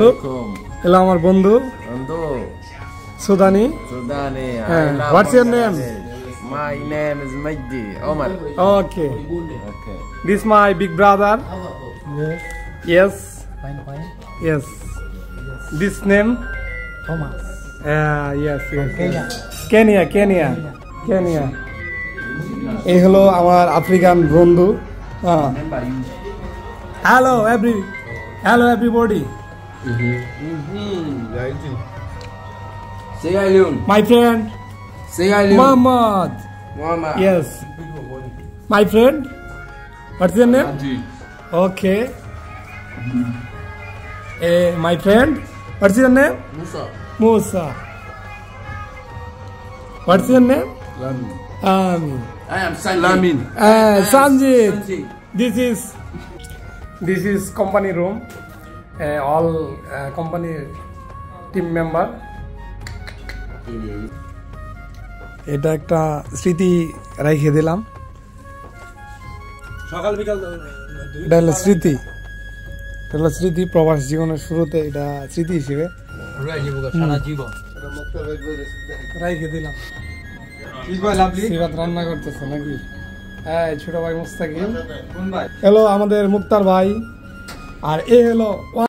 Look, hello, my bondhu. Sudani. What's your name? My name is Majdi Omar. Okay. This my big brother. Yes. Yes. This name? Thomas. Yes. Kenya. এই হলো আমার African বন্ধু। Hello everybody. Say hello. My friend. Say hello. Muhammad. Yes. My friend. What's your name? Okay. My friend. What's your name? Musa. What's your name? Lamin. I am Lamin. Sanjit. This is company room. All company team member. এটা একটা স্মৃতি রেখে দিলাম। সকাল বিকাল এটা হলো স্মৃতি প্রবাস জীবনের শুরুতে এটা স্মৃতি হিসেবে রেখে দিলাম। সিরাত রান্না করতেছে নাকি? হ্যাঁ, ছোট ভাই মুস্তাকিম। হ্যালো আমাদের মুক্তার ভাই, আর এ হলো